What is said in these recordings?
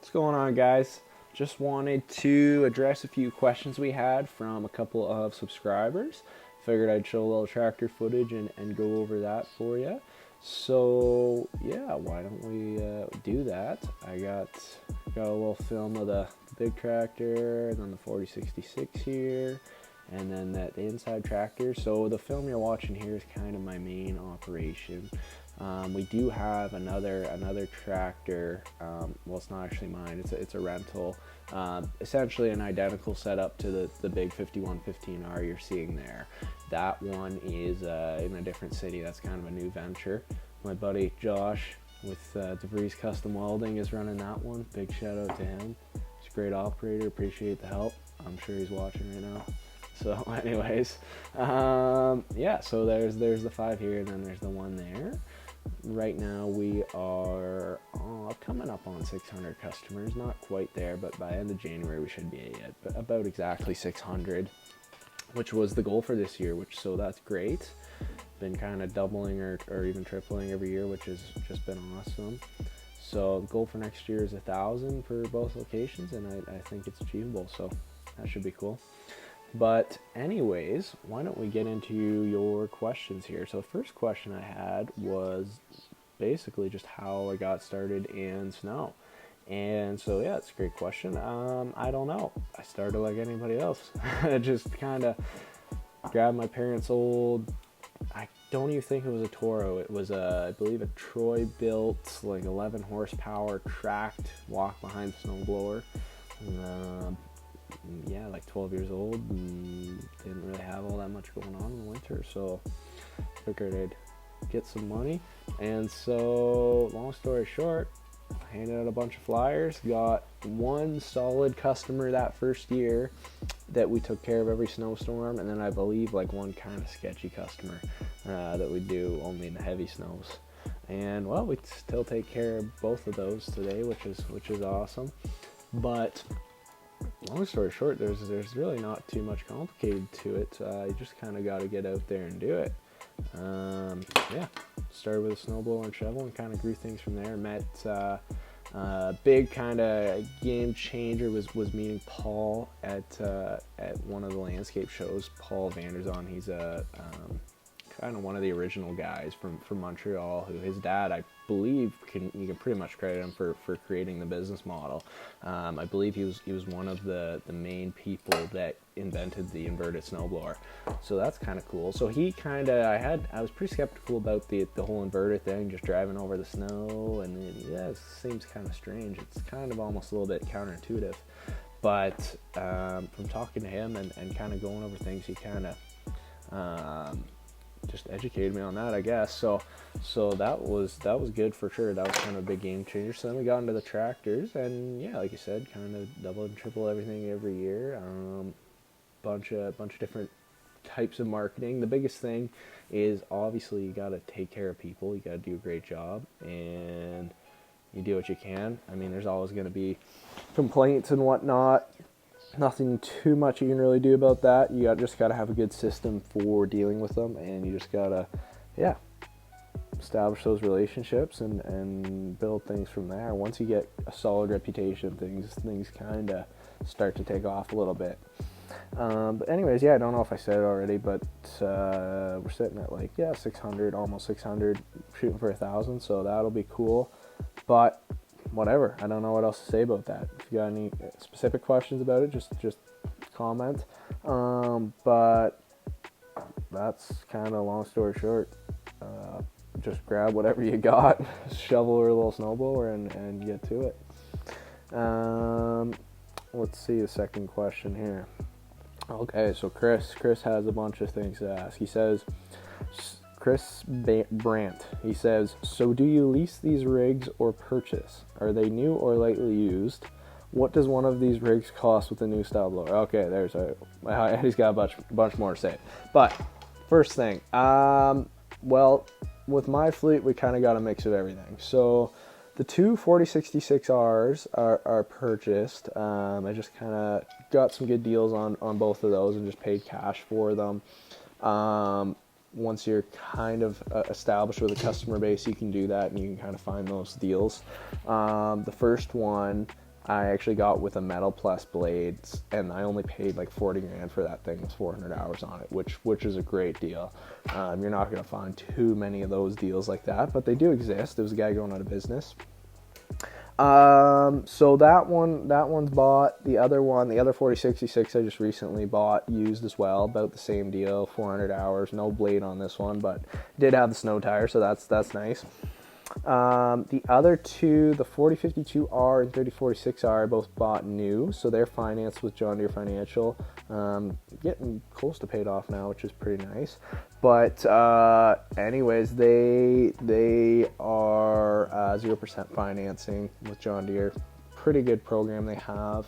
What's going on, guys? Just wanted to address a few questions we had from a couple of subscribers. Figured I'd show a little tractor footage and go over that for you. So yeah, why don't we do that? I got a little film of the big tractor, and then the 4066 here, and then the inside tractor. So the film you're watching here is kind of my main operation. We do have another tractor. Well, it's not actually mine. It's a rental. Essentially an identical setup to the big 5115R you're seeing there. That one is in a different city. That's kind of a new venture. My buddy Josh with DeVries Custom Welding is running that one. Big shout out to him. He's a great operator. Appreciate the help. I'm sure he's watching right now. So anyways, yeah, so there's the 5 here, and then there's the one there. Right now we are coming up on 600 customers, not quite there, but by end of January we should be at about exactly 600, which was the goal for this year, so that's great. Been kind of doubling or even tripling every year, which has just been awesome. So the goal for next year is 1,000 for both locations, and I think it's achievable, so that should be cool. But anyways, why don't we get into your questions here? So the first question I had was basically just how I got started in snow. And so yeah, it's a great question. I don't know. I started like anybody else. I just kind of grabbed my parents' old, I don't even think it was a Toro. It was I believe a Troy built like 11 horsepower tracked walk behind snowblower. Yeah, like 12 years old, and didn't really have all that much going on in the winter, so figured I'd get some money. And so long story short, I handed out a bunch of flyers, got one solid customer that first year that we took care of every snowstorm, and then I believe like one kind of sketchy customer that we do only in the heavy snows. And well, we still take care of both of those today, which is awesome. But long story short, there's really not too much complicated to it. You just kind of got to get out there and do it. Yeah, started with a snowblower and shovel and kind of grew things from there. Met big kind of game changer was meeting Paul at one of the landscape shows. Paul Vanderzon, he's a kind of one of the original guys from Montreal, who his dad, I believe, you can pretty much credit him for creating the business model. I believe he was one of the main people that invented the inverted snowblower. So that's kind of cool. So he kind of, I was pretty skeptical about the whole inverter thing, just driving over the snow, and it seems kind of strange. It's kind of almost a little bit counterintuitive. But from talking to him and kind of going over things, he kind of just educated me on that, I guess. So that was good for sure. That was kind of a big game changer. So then we got into the tractors, and yeah, like you said, kind of double and triple everything every year. Bunch of different types of marketing. The biggest thing is obviously you got to take care of people. You got to do a great job, and you do what you can. I mean, there's always going to be complaints and whatnot. Nothing too much you can really do about that. You just got to have a good system for dealing with them, and you just got to, establish those relationships and build things from there. Once you get a solid reputation, things kind of start to take off a little bit. But anyways, I don't know if I said it already, but we're sitting at 600, almost 600, shooting for 1,000, so that'll be cool. But whatever, I don't know what else to say about that. If you got any specific questions about it, just comment. But that's kind of long story short. Just grab whatever you got, shovel or a little snowblower, and get to it. Let's see the second question here. Okay, so Chris has a bunch of things to ask. He says, Chris Brandt, he says, so do you lease these rigs or purchase? Are they new or lightly used? What does one of these rigs cost with a new style blower? Okay, he's got a bunch more to say. But first thing, well, with my fleet, we kind of got a mix of everything. So the two 4066Rs are purchased. I just kind of got some good deals on both of those and just paid cash for them. Once you're kind of established with a customer base, you can do that and you can kind of find those deals. The first one I actually got with a metal plus blades, and I only paid like 40 grand for that thing with 400 hours on it, which is a great deal. You're not going to find too many of those deals like that, but they do exist. There was a guy going out of business. So that one's bought. The other 4066 I just recently bought used as well, about the same deal, 400 hours, no blade on this one, but did have the snow tire, so that's nice. The other two, the 4052R and 3046R, both bought new, so they're financed with John Deere Financial. Getting close to paid off now, which is pretty nice. But anyways, they are 0% financing with John Deere. Pretty good program they have.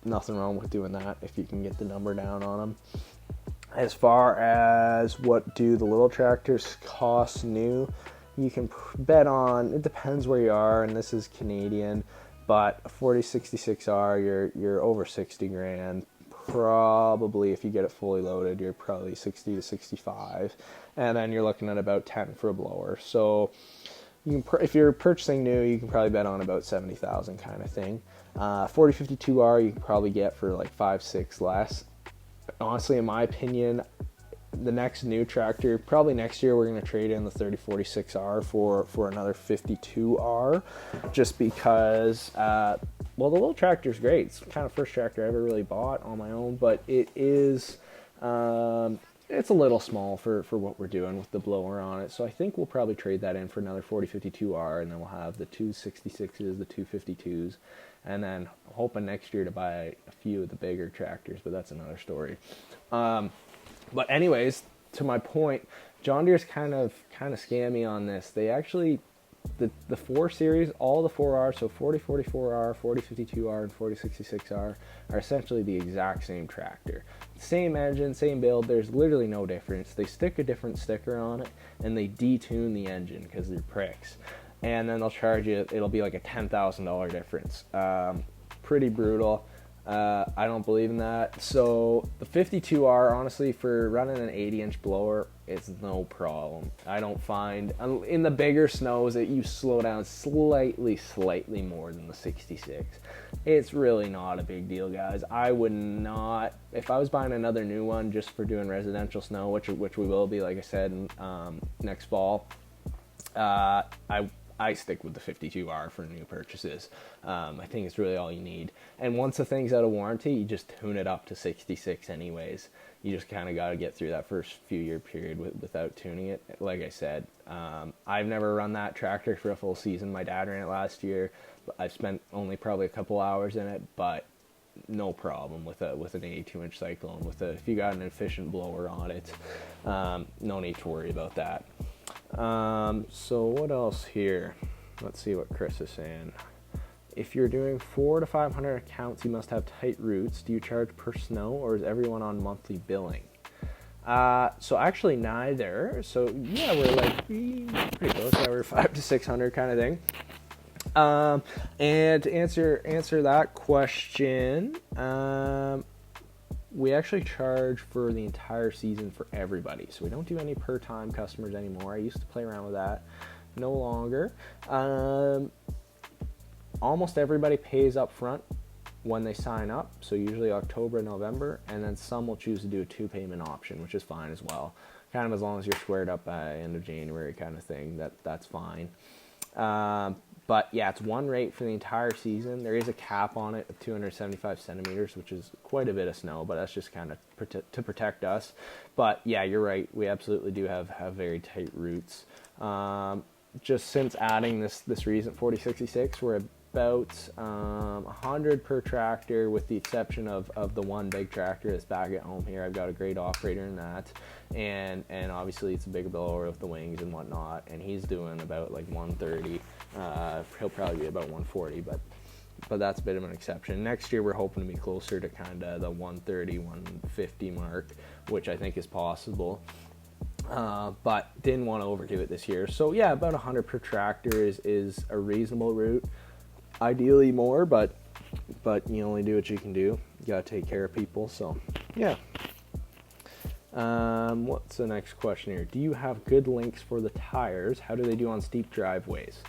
Nothing wrong with doing that if you can get the number down on them. As far as what do the little tractors cost new, you can bet on, it depends where you are, and this is Canadian, but a 4066R, you're over 60 grand. Probably, if you get it fully loaded, you're probably 60 to 65, and then you're looking at about 10 for a blower. So you can, if you're purchasing new, you can probably bet on about 70,000 kind of thing. 4052R you can probably get for like 5-6 less. Honestly, in my opinion, the next new tractor, probably next year, we're going to trade in the 3046R for another 52R, just because, well, the little tractor is great. It's kind of first tractor I ever really bought on my own, but it is, it's a little small for what we're doing with the blower on it. So I think we'll probably trade that in for another 4052R, and then we'll have the 266s, the 252s, and then I'm hoping next year to buy a few of the bigger tractors, but that's another story. But anyways, to my point, John Deere's kind of scammy on this. They actually, the 4 series, all the 4R, so 4044R, 4052R, and 4066R, are essentially the exact same tractor. Same engine, same build, there's literally no difference. They stick a different sticker on it, and they detune the engine because they're pricks. And then they'll charge you, it'll be like a $10,000 difference. Pretty brutal. I don't believe in that. So the 52R, honestly, for running an 80-inch blower, it's no problem. I don't find, in the bigger snows, that you slow down slightly more than the 66. It's really not a big deal, guys. I would not, if I was buying another new one just for doing residential snow, which we will be, like I said, next fall, I stick with the 52R for new purchases. I think it's really all you need. And once the thing's out of warranty, you just tune it up to 66 anyways. You just kind of got to get through that first few year period without tuning it. Like I said, I've never run that tractor for a full season. My dad ran it last year. I've spent only probably a couple hours in it, but no problem with an 82-inch cycle. And if you got an efficient blower on it, no need to worry about that. So what else here? Let's see what Chris is saying. If you're doing 400 to 500 accounts, you must have tight routes. Do you charge per snow, or is everyone on monthly billing? So actually neither. So yeah, we're like pretty close. Yeah, we're 500 to 600 kind of thing. And to answer that question, we actually charge for the entire season for everybody. So we don't do any per time customers anymore. I used to play around with that. No longer. Almost everybody pays up front when they sign up. So usually October, November, and then some will choose to do a 2-payment option, which is fine as well. Kind of as long as you're squared up by end of January kind of thing, that's fine. But yeah, it's one rate for the entire season. There is a cap on it of 275 centimeters, which is quite a bit of snow, but that's just kind of to protect us. But yeah, you're right. We absolutely do have very tight routes. Just since adding this recent 4066, we're about 100 per tractor, with the exception of the one big tractor that's back at home here. I've got a great operator in that, and obviously it's a bigger blower with the wings and whatnot, and he's doing about like 130. He'll probably be about 140, but that's a bit of an exception. Next year we're hoping to be closer to kind of the 130, 150 mark, which I think is possible. But didn't want to overdo it this year. So yeah, about 100 per tractor is a reasonable route. Ideally more, but you only do what you can do. You gotta take care of people. So yeah. What's the next question here? Do you have good links for the tires? How do they do on steep driveways?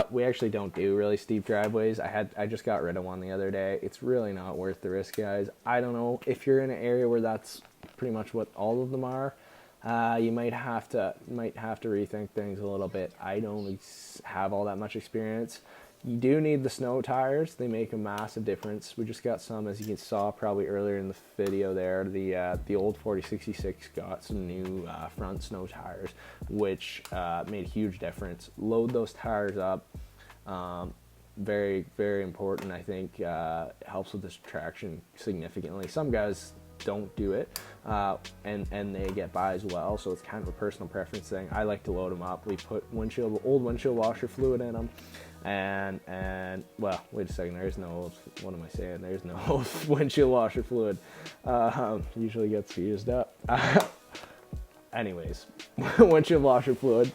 We actually don't do really steep driveways. I just got rid of one the other day. It's really not worth the risk, guys. I don't know if you're in an area where that's pretty much what all of them are. You might have to rethink things a little bit. I don't have all that much experience. You do need the snow tires. They make a massive difference. We just got some, as you saw probably earlier in the video there. The old 4066 got some new front snow tires, which made a huge difference. Load those tires up. Very, very important. I think helps with this traction significantly. Some guys don't do it, and they get by as well. So it's kind of a personal preference thing. I like to load them up. We put old windshield washer fluid in them. And well, wait a second, there's no, what am I saying? There's no windshield washer fluid. Usually gets used up. Anyways, windshield washer fluid.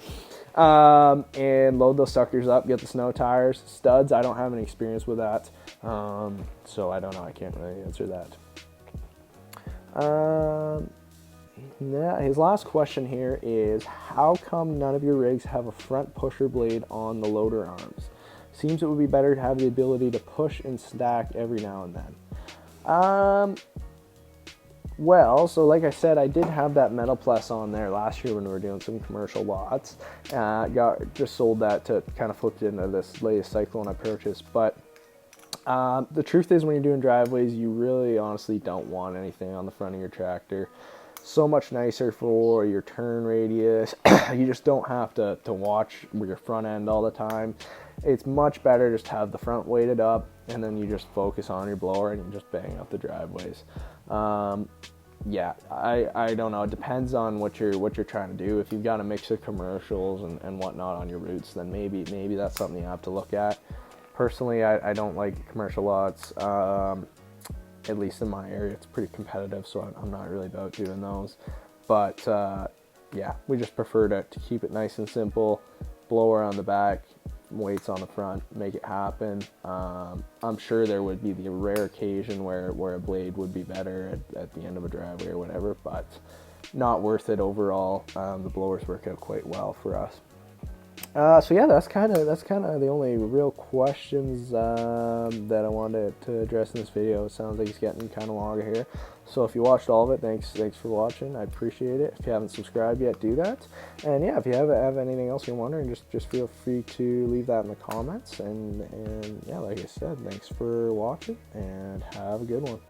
And load those suckers up, get the snow tires. Studs, I don't have any experience with that. So I don't know, I can't really answer that. His last question here is, how come none of your rigs have a front pusher blade on the loader arms? Seems it would be better to have the ability to push and stack every now and then. Well, so like I said, I did have that Metal Plus on there last year when we were doing some commercial lots. Just sold that to kind of flip it into this latest Cyclone I purchased. But the truth is, when you're doing driveways, you really honestly don't want anything on the front of your tractor. So much nicer for your turn radius. You just don't have to watch your front end all the time. It's much better just to have the front weighted up, and then you just focus on your blower and you just bang up the driveways. Yeah, I don't know. It depends on what you're trying to do. If you've got a mix of commercials and whatnot on your routes, then maybe that's something you have to look at. Personally, I don't like commercial lots. At least in my area, it's pretty competitive, so I'm not really about doing those. But yeah, we just prefer to keep it nice and simple. Blower on the back, weights on the front, make it happen. I'm sure there would be the rare occasion where a blade would be better at the end of a driveway or whatever, but not worth it overall. The blowers work out quite well for us. So yeah, that's kind of the only real questions that I wanted to address in this video. It sounds like it's getting kind of long here. So if you watched all of it, thanks for watching. I appreciate it. If you haven't subscribed yet, do that. And yeah, if you have anything else you're wondering, just feel free to leave that in the comments. And yeah, like I said, thanks for watching and have a good one.